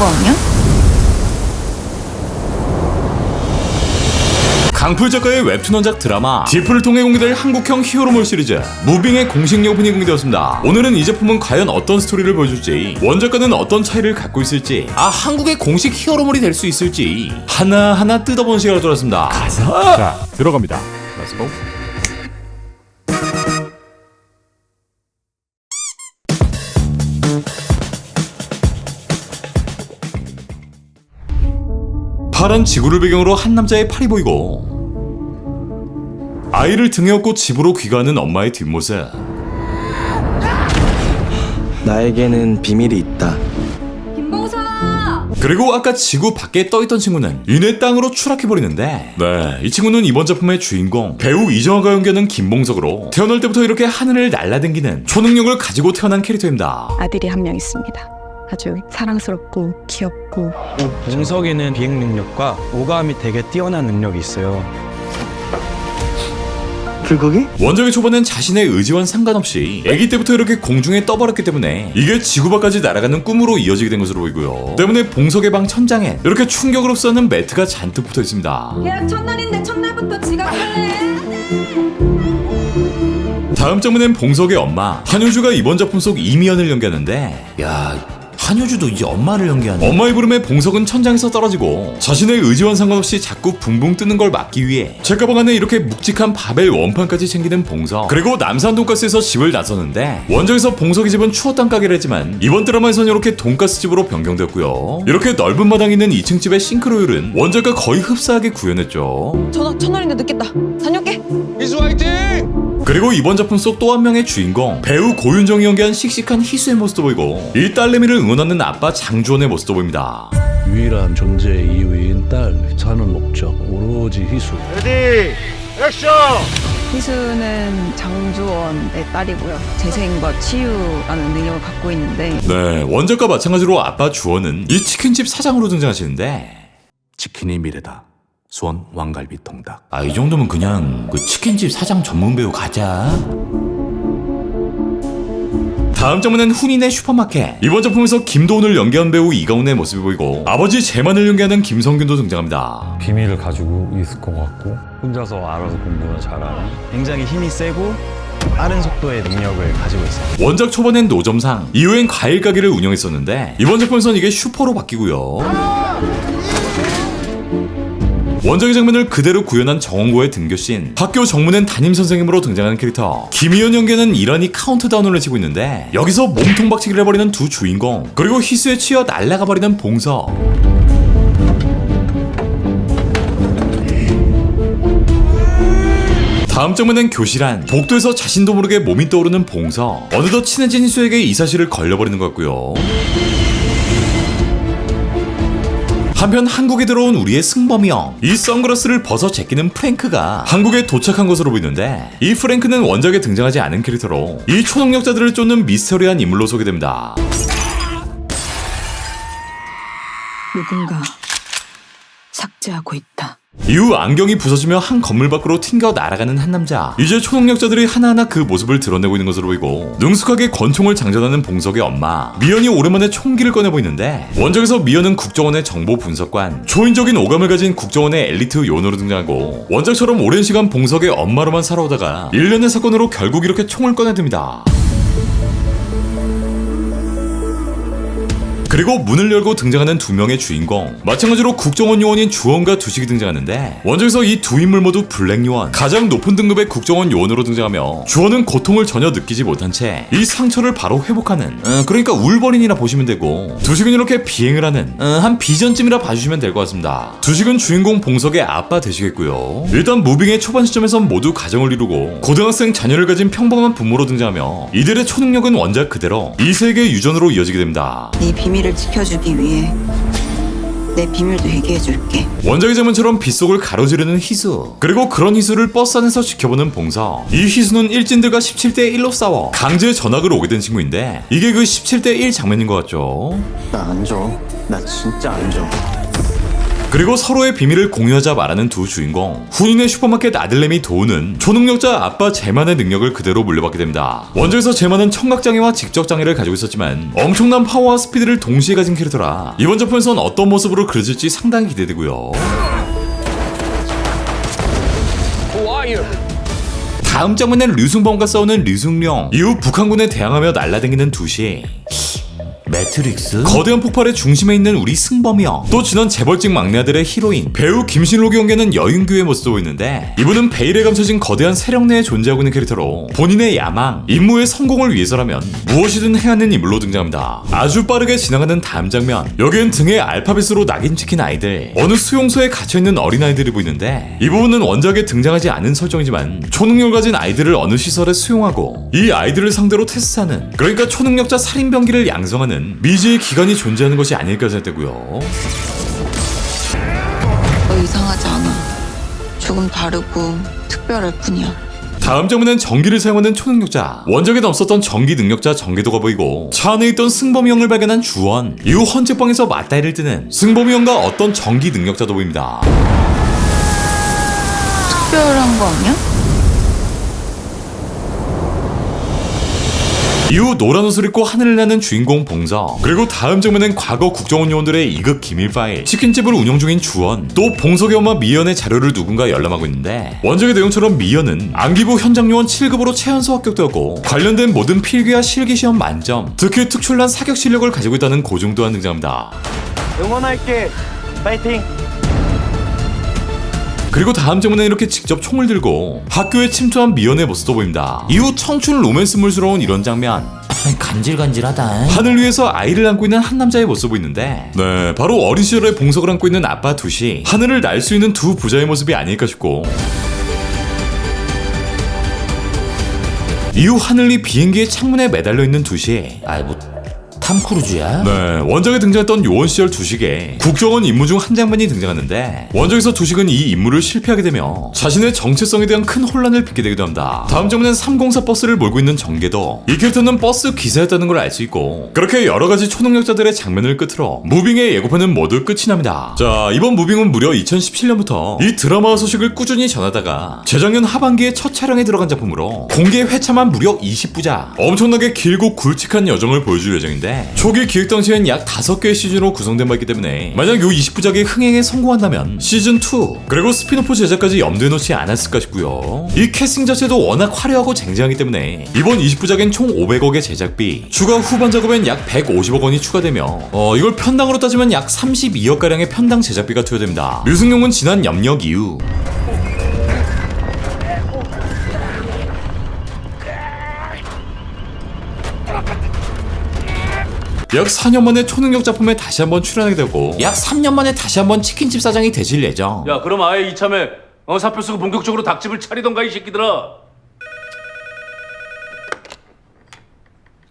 거 아니야? 강풀 작가의 웹툰 원작 드라마 디프를 통해 공개될 한국형 히어로물 시리즈 무빙의 공식 예고편이 공개되었습니다. 오늘은 이 제품은 과연 어떤 스토리를 보여줄지, 원작과는 어떤 차이를 갖고 있을지, 한국의 공식 히어로물이 될 수 있을지 하나하나 뜯어보는 시간을 돌았습니다. 자, 들어갑니다. Let's go. 파란 지구를 배경으로 한 남자의 팔이 보이고 아이를 등에 업고 집으로 귀가하는 엄마의 뒷모습. 나에게는 비밀이 있다. 김봉사! 그리고 아까 지구 밖에 떠있던 친구는 이내 땅으로 추락해버리는데, 이 친구는 이번 작품의 주인공 배우 이정화가 연기하는 김봉석으로 태어날 때부터 이렇게 하늘을 날아다니는 초능력을 가지고 태어난 캐릭터입니다. 아들이 한 명 있습니다. 아주 사랑스럽고 귀엽고. 봉석이는 비행 능력과 오감이 되게 뛰어난 능력이 있어요. 불고기? 원작의 초반엔 자신의 의지와는 상관없이 아기 때부터 이렇게 공중에 떠버렸기 때문에 이게 지구 밖까지 날아가는 꿈으로 이어지게 된 것으로 보이고요. 때문에 봉석의 방 천장에 이렇게 충격을 흡수하는 매트가 잔뜩 붙어 있습니다. 계약 첫날인데 첫날부터 지각할래? 다음 장면엔 봉석의 엄마 한효주가 이번 작품 속 이미연을 연기하는데, 한효주도 이제 엄마를 연기하네. 엄마의 부름에 봉석은 천장에서 떨어지고 자신의 의지와는 상관없이 자꾸 붕붕 뜨는 걸 막기 위해 책가방 안에 이렇게 묵직한 바벨 원판까지 챙기는 봉석. 그리고 남산 돈가스에서 집을 나서는데, 원작에서 봉석의 집은 추어탕 가게를 했지만 이번 드라마에서는 이렇게 돈가스 집으로 변경되었고요. 이렇게 넓은 마당이 있는 2층 집의 싱크로율은 원작과 거의 흡사하게 구현했죠. 전화 첫날인데 늦겠다. 다녀올게. 이수 화이팅! 그리고 이번 작품 속 또 한 명의 주인공 배우 고윤정이 연기한 씩씩한 희수의 모습도 보이고, 이 딸내미를 응원하는 아빠 장주원의 모습도 보입니다. 유일한 존재의 이유인 딸, 사는 목적 오로지 희수. 레디, 액션! 희수는 장주원의 딸이고요. 재생과 치유라는 능력을 갖고 있는데, 원작과 마찬가지로 아빠 주원은 이 치킨집 사장으로 등장하시는데, 치킨이 미래다. 수원 왕갈비 통닭. 이 정도면 그냥 그 치킨집 사장 전문 배우 가자. 다음 장면은 훈인의 슈퍼마켓. 이번 작품에서 김도훈을 연기한 배우 이가훈의 모습이 보이고, 아버지 재만을 연기하는 김성균도 등장합니다. 비밀을 가지고 있을 것 같고, 혼자서 알아서 공부나 잘하는. 굉장히 힘이 세고 빠른 속도의 능력을 가지고 있어요. 원작 초반엔 노점상, 이후엔 과일 가게를 운영했었는데 이번 작품에서는 이게 슈퍼로 바뀌고요. 원작의 장면을 그대로 구현한 정원고의 등교씬, 학교 정문엔 담임선생님으로 등장하는 캐릭터 김희연 연기는 이란이 카운트다운을 외치고 있는데, 여기서 몸통 박치기를 해버리는 두 주인공, 그리고 희수에 치여 날아가 버리는 봉석. 다음 장면엔 교실 안, 복도에서 자신도 모르게 몸이 떠오르는 봉석. 어느덧 친해진 희수에게 이 사실을 걸려버리는 것 같고요. 한편 한국에 들어온 우리의 승범이 형, 이 선글라스를 벗어 제끼는 프랭크가 한국에 도착한 것으로 보이는데, 이 프랭크는 원작에 등장하지 않은 캐릭터로 이 초능력자들을 쫓는 미스터리한 인물로 소개됩니다. 누군가 삭제하고 있다. 이후 안경이 부서지며 한 건물 밖으로 튕겨 날아가는 한 남자. 이제 초능력자들이 하나하나 그 모습을 드러내고 있는 것으로 보이고, 능숙하게 권총을 장전하는 봉석의 엄마 미연이 오랜만에 총기를 꺼내 보이는데, 원작에서 미연은 국정원의 정보 분석관, 초인적인 오감을 가진 국정원의 엘리트 요원으로 등장하고, 원작처럼 오랜 시간 봉석의 엄마로만 살아오다가 일련의 사건으로 결국 이렇게 총을 꺼내듭니다. 그리고 문을 열고 등장하는 두 명의 주인공, 마찬가지로 국정원 요원인 주원과 두식이 등장하는데, 원작에서 이 두 인물 모두 블랙 요원, 가장 높은 등급의 국정원 요원으로 등장하며, 주원은 고통을 전혀 느끼지 못한 채 이 상처를 바로 회복하는, 그러니까 울버린이라 보시면 되고, 두식은 이렇게 비행을 하는 한 비전쯤이라 봐주시면 될 것 같습니다. 두식은 주인공 봉석의 아빠 되시겠고요. 일단 무빙의 초반 시점에선 모두 가정을 이루고 고등학생 자녀를 가진 평범한 부모로 등장하며, 이들의 초능력은 원작 그대로 이 세계의 유전으로 이어지게 됩니다. 네 비밀을 지켜주기 위해 내 비밀도 얘기해줄게. 원작의 장면처럼 빗속을 가로지르는 희수, 그리고 그런 희수를 버스 안에서 지켜보는 봉석. 이 희수는 일진들과 17대 1로 싸워 강제 전학을 오게 된 친구인데, 이게 그 17대 1 장면인 것 같죠? 나 안 줘. 나 진짜 안 줘. 그리고 서로의 비밀을 공유하자 말하는 두 주인공. 훈인의 슈퍼마켓 아들내미 도우는 초능력자 아빠 제만의 능력을 그대로 물려받게 됩니다. 원작에서 제만은 청각장애와 직접장애를 가지고 있었지만 엄청난 파워와 스피드를 동시에 가진 캐릭터라 이번 작품에선 어떤 모습으로 그려질지 상당히 기대되고요. 다음 장면엔 류승범과 싸우는 류승룡. 이후 북한군에 대항하며 날아다니는 두시. 매트릭스? 거대한 폭발의 중심에 있는 우리 승범이 형. 또 지난 재벌직 막내 아들의 히로인 배우 김신록이 연기하는 여윤규의 모습도 보이는데 이분은 베일에 감춰진 거대한 세력 내에 존재하고 있는 캐릭터로 본인의 야망, 임무의 성공을 위해서라면 무엇이든 해하는 인물로 등장합니다. 아주 빠르게 지나가는 다음 장면. 여기엔 등에 알파벳으로 낙인 찍힌 아이들, 어느 수용소에 갇혀있는 어린아이들이 보이는데 이 부분은 원작에 등장하지 않은 설정이지만 초능력을 가진 아이들을 어느 시설에 수용하고 이 아이들을 상대로 테스트하는, 그러니까 초능력자 살인병기를 양성하는 미지의 기관이 존재하는 것이 아닐까 생각되고요. 너 이상하지 않아. 조금 다르고 특별할 뿐이야. 다음 장면엔 전기를 사용하는 초능력자. 원작에는 없었던 전기 능력자 전개도가 보이고 차 안에 있던 승범이 형을 발견한 주원. 이후 헌책방에서 맞다이를 뜨는 승범이 형과 어떤 전기 능력자도 보입니다. 특별한 거 아니야? 이후 노란 옷을 입고 하늘을 나는 주인공 봉서. 그리고 다음 장면엔 과거 국정원 요원들의 2급 기밀 파일, 치킨집을 운영 중인 주원. 또 봉석의 엄마 미연의 자료를 누군가 열람하고 있는데 원작의 내용처럼 미연은 안기부 현장 요원 7급으로 최연소 합격되었고 관련된 모든 필기와 실기 시험 만점, 특히 특출난 사격 실력을 가지고 있다는 고증 또한 등장합니다. 응원할게. 파이팅. 그리고 다음 장면에 이렇게 직접 총을 들고 학교에 침투한 미연의 모습도 보입니다. 이후 청춘 로맨스물스러운 이런 장면. 간질간질하다. 하늘 위에서 아이를 안고 있는 한 남자의 모습이 보이는데 네, 바로 어린 시절에 봉석을 안고 있는 아빠 두시. 하늘을 날 수 있는 두 부자의 모습이 아닐까 싶고, 이후 하늘 위 비행기의 창문에 매달려 있는 두시. 탐 크루즈야? 네, 원작에 등장했던 요원 시절 두식에 국정원 임무 중 한 장면이 등장하는데 원작에서 두식은 이 임무를 실패하게 되며 자신의 정체성에 대한 큰 혼란을 빚게 되기도 합니다. 다음 장면엔 304 버스를 몰고 있는 정계도. 이 캐릭터는 버스 기사였다는 걸 알 수 있고, 그렇게 여러가지 초능력자들의 장면을 끝으로 무빙의 예고편은 모두 끝이 납니다. 자, 이번 무빙은 무려 2017년부터 이 드라마 소식을 꾸준히 전하다가 재작년 하반기에 첫 촬영에 들어간 작품으로 공개 회차만 무려 20부작. 엄청나게 길고 굵직한 여정을 보여줄 예정인데 초기 기획 당시엔 약 5개의 시즌으로 구성된 바이기 때문에 만약 요 20부작이 흥행에 성공한다면 시즌2 그리고 스피노프 제작까지 염두에 놓지 않았을까 싶고요. 이 캐스팅 자체도 워낙 화려하고 쟁쟁하기 때문에 이번 20부작엔 총 500억의 제작비, 추가 후반 작업엔 약 150억 원이 추가되며 이걸 편당으로 따지면 약 32억가량의 편당 제작비가 투여됩니다. 류승룡은 지난 염력 이후 약 4년 만에 초능력 작품에 다시 한번 출연하게 되고 약 3년 만에 다시 한번 치킨집 사장이 되실 예정. 야, 그럼 아예 이참에 사표 쓰고 본격적으로 닭집을 차리던가 이 새끼들아.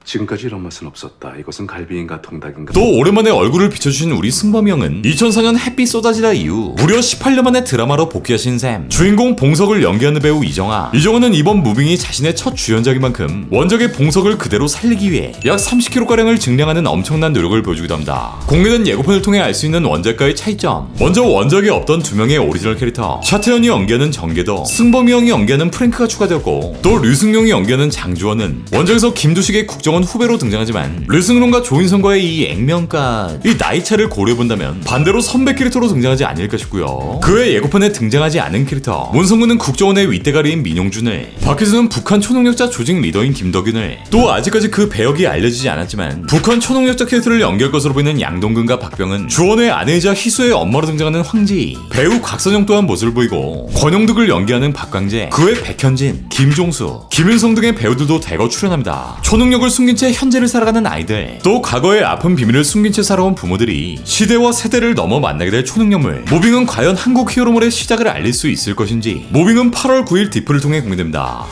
지금까지 이런 맛은 없었다. 이것은 갈비인가 통닭인가. 또 오랜만에 얼굴을 비춰주신 우리 승범이 형은 2004년 햇빛 쏟아지다 이후 무려 18년 만에 드라마로 복귀하신 셈. 주인공 봉석을 연기하는 배우 이정아. 이정아는 이번 무빙이 자신의 첫 주연작인 만큼 원작의 봉석을 그대로 살리기 위해 약 30kg가량을 증량하는 엄청난 노력을 보여주기도 합니다. 공개된 예고편을 통해 알 수 있는 원작과의 차이점. 먼저 원작에 없던 두 명의 오리지널 캐릭터, 차태현이 연기하는 정계도, 승범이 형이 연기하는 프랭크가 추가되었고, 또 류승룡이 연기하는 장주원은 원작에서 김두식의 국정원 후배로 등장하지만 류승룡과 조인성과의 이 액면가, 이 나이차를 고려해본다면 반대로 선배 캐릭터로 등장하지 않을까 싶고요. 그 외 예고편에 등장하지 않은 캐릭터, 문성근은 국정원의 윗대가리인 민용준을, 박희수는 북한 초능력자 조직 리더인 김덕윤을, 또 아직까지 그 배역이 알려지지 않았지만 북한 초능력자 캐릭터를 연기할 것으로 보이는 양동근과 박병은, 주원의 아내이자 희수의 엄마로 등장하는 황지희, 배우 곽선영 또한 모습을 보이고, 권영득을 연기하는 박광재, 그 외 백현진, 김종수, 김윤성 등의 배우들도 대거 출연합니다. 초능력을 숨긴 채 현재를 살아가는 아이들, 또 과거의 아픈 비밀을 숨긴 채 살아온 부모들이 시대와 세대를 넘어 만나게 될 초능력물. 무빙은 과연 한국 히어로물의 시작을 알릴 수 있을 것인지. 무빙은 8월 9일 디프를 통해 공개됩니다.